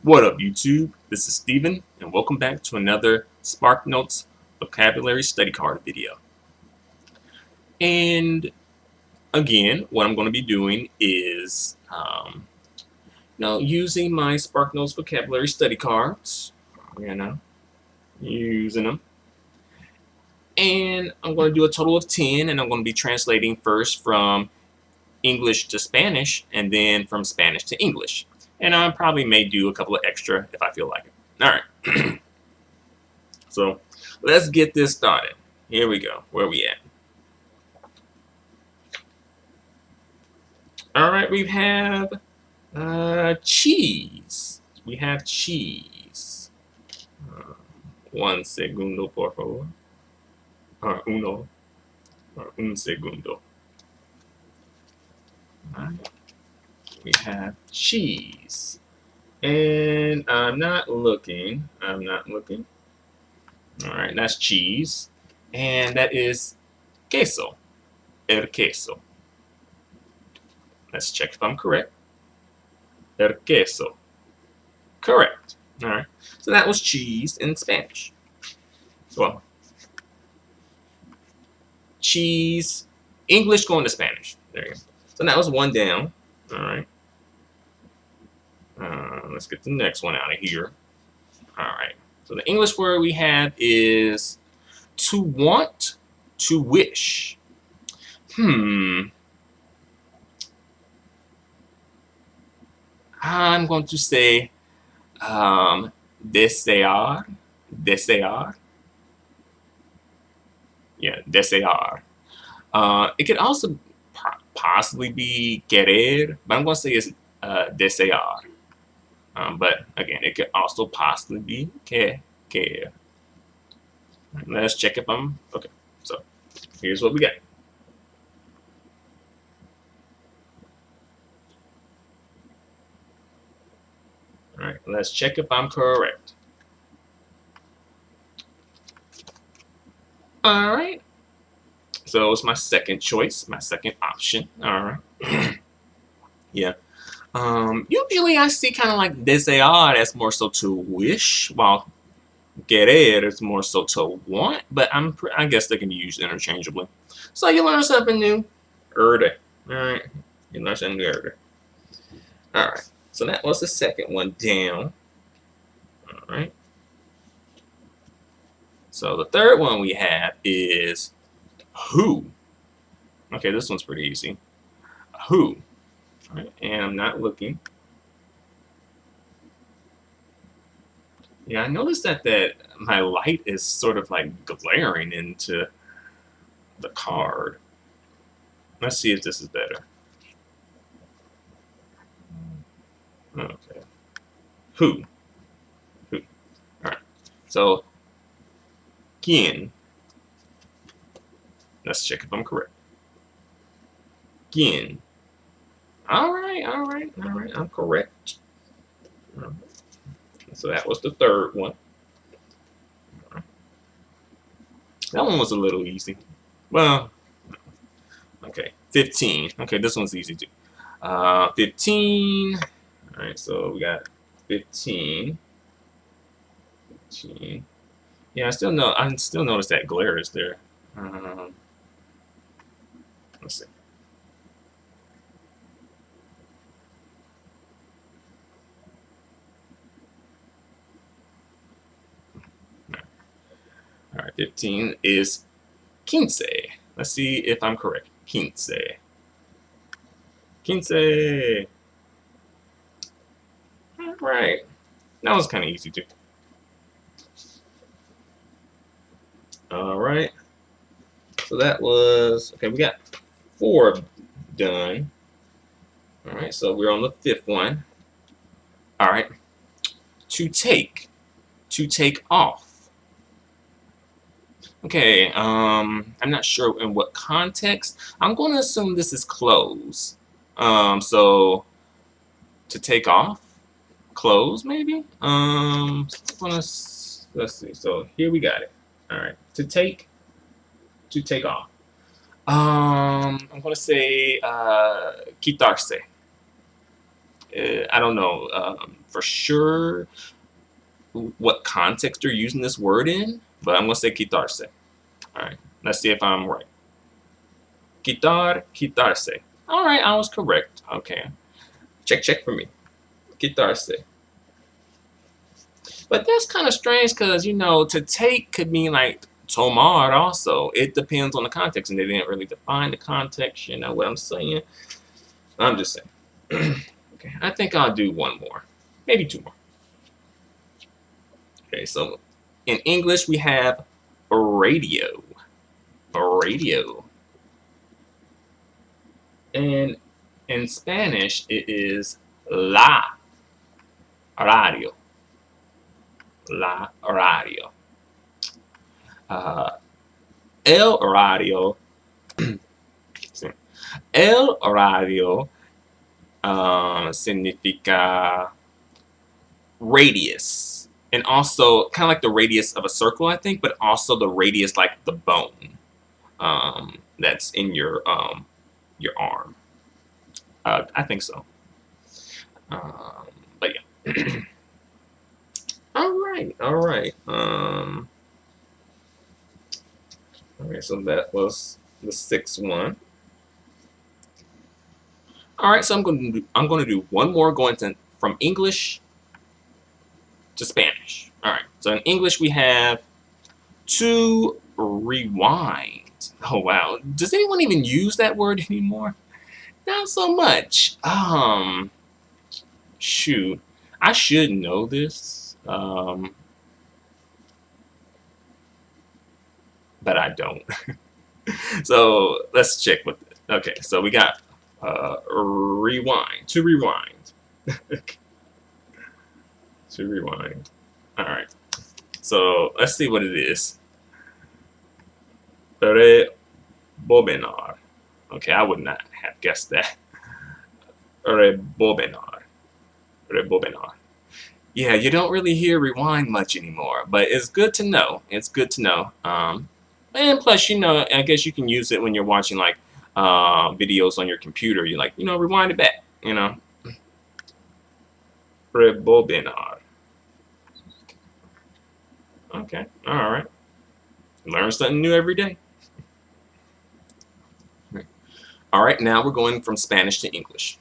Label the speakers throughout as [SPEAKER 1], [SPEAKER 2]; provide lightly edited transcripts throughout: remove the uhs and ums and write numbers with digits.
[SPEAKER 1] What up, YouTube? This is Steven, and welcome back to another SparkNotes vocabulary study card video. And again, what I'm going to be doing is, using my SparkNotes vocabulary study cards. Using them. And I'm going to do a total of 10, and I'm going to be translating first from English to Spanish, and then from Spanish to English. And I probably may do a couple of extra if I feel like it. All right. So let's get this started. Here we go. Where we at? All right, we have cheese. We have cheese. Un segundo, por favor. Uno. Un segundo. All right. We have cheese. And I'm not looking. All right, that's cheese. And that is queso. El queso. Let's check if I'm correct. El queso. Correct. All right. So that was cheese in Spanish. Well, cheese, English going to Spanish. There you go. So that was one down. All right. Let's get the next one out of here. All right. So the English word we have is to want, to wish. I'm going to say desear. Desear. Yeah, desear. It could also possibly be querer, but I'm going to say it's desear. But again, it could also possibly be querer. Let's check if I'm okay. So here's what we got. All right, let's check if I'm correct. All right. So it's my second choice, my second option. All right. Yeah. Usually I see kind of like desear as more so to wish, while querer is more so to want. But I guess they can be used interchangeably. So you learn something new. Erde. All right. You learn something new. Erde. All right. So that was the second one down. All right. So the third one we have is who. Okay, this one's pretty easy. Who. All right, and I'm not looking. Yeah, I noticed that my light is sort of like glaring into the card. Let's see if this is better. Okay. Who. Who. All right. So, quién. Let's check if I'm correct. Quién. All right. I'm correct. All right. So that was the third one. That one was a little easy. Well, okay. 15. Okay, this one's easy too. 15. All right, so we got 15. 15. Yeah, I still notice that glare is there. Let's see. All right, 15 is quince. Let's see if I'm correct. Quince. Quince. All right. That was kind of easy too. All right. So that was, okay, we got 4 done. All right, so we're on the 5th one. All right. To take off. Okay, I'm not sure in what context. I'm going to assume this is clothes. So to take off, clothes maybe. Let's see. So here we got it. All right, to take off. I'm going to say quitarse. I don't know for sure what context you're using this word in, but I'm gonna say quitarse. All right, let's see if I'm right. Quitar, quitarse. All right, I was correct. Okay, check for me. Quitarse. But that's kind of strange because, you know, to take could mean like tomar also. It depends on the context, and they didn't really define the context, you know what I'm saying? I'm just saying. Okay, I think I'll do one more, maybe two more. Okay, so in English we have radio. Radio. And in Spanish it is la radio. La radio. Uh, el radio. El radio significa radius, and also kind of like the radius of a circle, I think, but also the radius like the bone that's in your arm. I think so. But yeah. All right, all right. Okay, so that was the sixth one. All right, so I'm going to do one more going from English to Spanish. All right, so in English we have to rewind. Oh wow, does anyone even use that word anymore? Not so much. Shoot, I should know this, but I don't. So let's check with it. Okay, so we got rewind, to rewind. To rewind. All right. So let's see what it is. Rebobinar. Okay, I would not have guessed that. Rebobinar. Rebobinar. Yeah, you don't really hear rewind much anymore, but it's good to know. It's good to know. And plus, you know, I guess you can use it when you're watching like videos on your computer. You like, you know, rewind it back. You know. Rebobinar. Okay, all right. Learn something new every day. All right, now we're going from Spanish to English.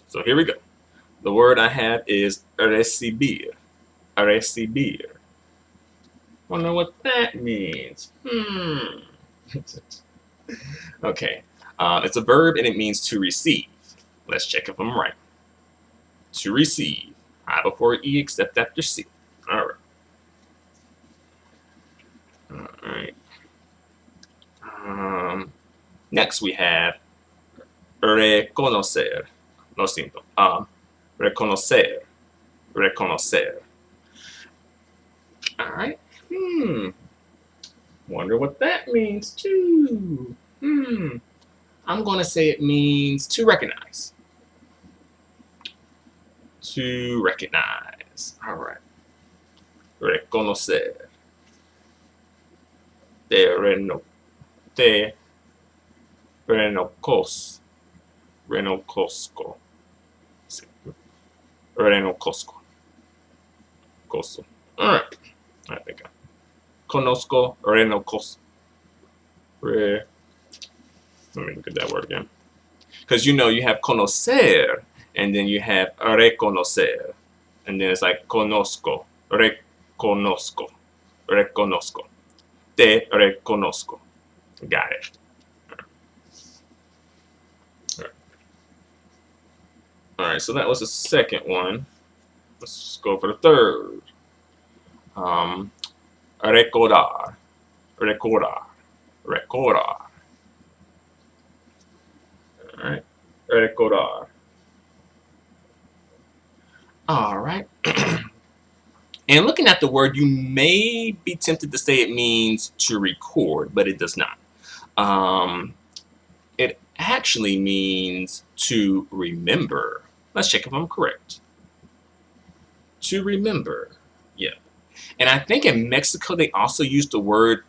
[SPEAKER 1] So here we go. The word I have is recibir. Recibir. Wonder what that means. Okay, it's a verb and it means to receive. Let's check if I'm right. To receive. I before E except after C. All right. All right. Next we have reconocer. Lo siento. Reconocer. Reconocer. All right. Wonder what that means too. I'm going to say it means to recognize. To recognize. All right. Reconocer. Te renocos. Renocosco. Renocosco. Coso. All right. I think I conozco renocos. Let me look at that word again. Because you know you have conocer and then you have reconocer. And then it's like conozco. Reconozco. Reconozco. Te reconozco. Got it. All right, so that was the second one. Let's go for the third. Recordar. Recordar. Recordar. All right. Recordar. All right. And looking at the word, you may be tempted to say it means to record, but it does not. It actually means to remember. Let's check if I'm correct. To remember. Yeah. And I think in Mexico, they also use the word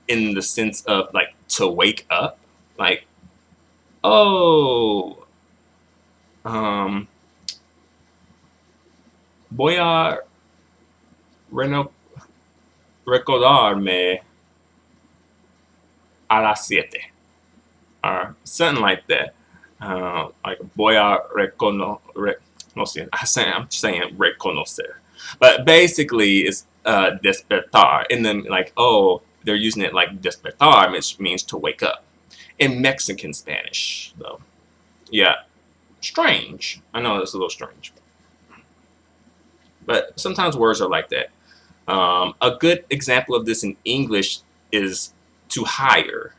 [SPEAKER 1] in the sense of like to wake up. Like, oh, Um, voy a recordarme a las 7. Or something like that. Like voy a no sé, I'm saying reconocer. But basically, it's despertar. And then, like, oh, they're using it like despertar, which means to wake up. In Mexican Spanish, though. Yeah, strange. I know it's a little strange. But sometimes words are like that. A good example of this in English is to hire.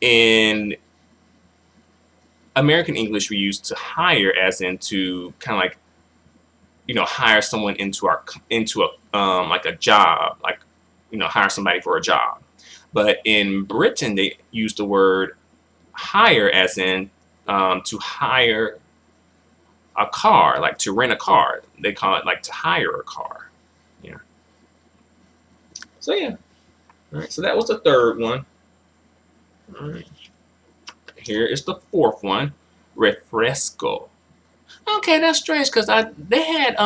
[SPEAKER 1] In American English, we use to hire as in to kind of like, hire someone into a like a job, like, hire somebody for a job. But in Britain, they use the word hire as in to hire a car, like to rent a car. They call it like to hire a car. Yeah. So yeah. All right. So that was the third one. All right. Here is the fourth one, refresco. Okay, that's strange because they had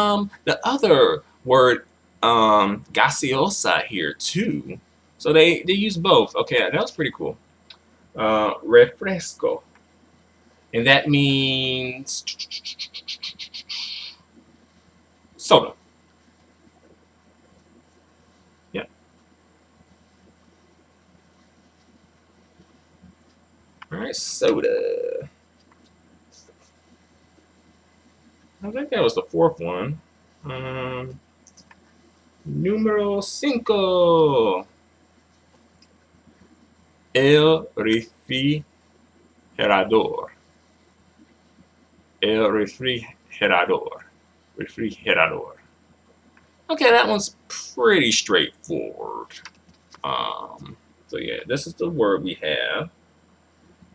[SPEAKER 1] the other word gaseosa here too, so they use both. Okay, that was pretty cool. Refresco, and that means soda. Yeah. All right, soda. I think that was the fourth one. Número 5. El refrigerador. El refrigerador. Refrigerador. Okay, that one's pretty straightforward. So yeah, this is the word we have.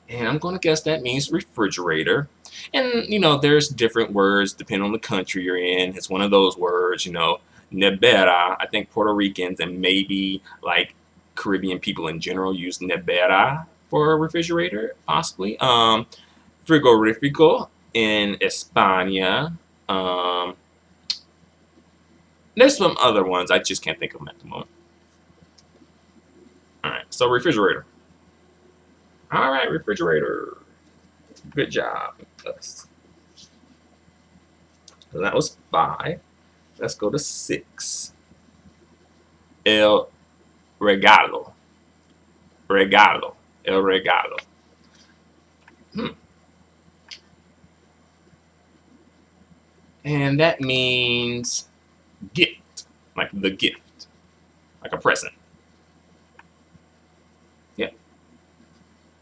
[SPEAKER 1] And I'm going to guess that means refrigerator. And, there's different words depending on the country you're in. It's one of those words, nevera. I think Puerto Ricans and maybe like Caribbean people in general use nevera for a refrigerator, possibly. Frigorifico in España. There's some other ones. I just can't think of them at the moment. All right, so refrigerator. All right, refrigerator. Good job. So that was 5. Let's go to 6. El regalo. Regalo. El regalo. And that means gift. Like the gift. Like a present. Yeah.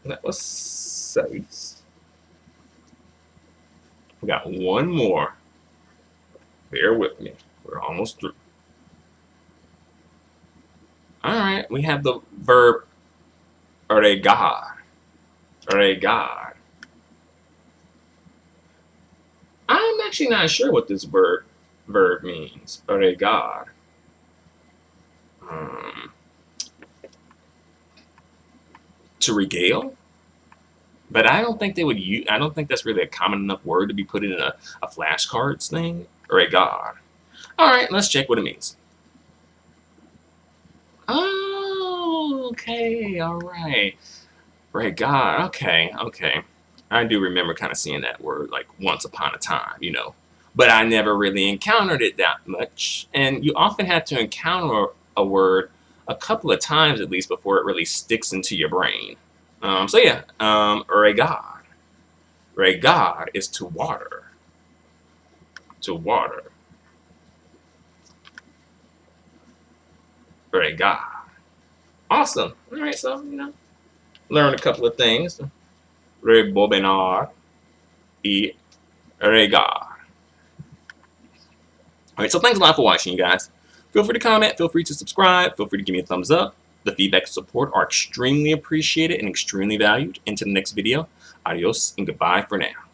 [SPEAKER 1] That was 6. We got one more. Bear with me. We're almost through. All right. We have the verb regar. Regar. I'm actually not sure what this verb means. Regar. To regale? But I don't think they would use. I don't think that's really a common enough word to be put in a flashcards thing. Regar. All right, let's check what it means. Oh, okay, all right. Regar. Okay. I do remember kind of seeing that word like once upon a time, but I never really encountered it that much. And you often have to encounter a word a couple of times at least before it really sticks into your brain. So yeah, regar. Regar is to water. To water. Regar. Awesome. All right, so, learned a couple of things. Rebobinar y regar. All right, so thanks a lot for watching, you guys. Feel free to comment, feel free to subscribe, feel free to give me a thumbs up. The feedback and support are extremely appreciated and extremely valued. Until the next video, adios and goodbye for now.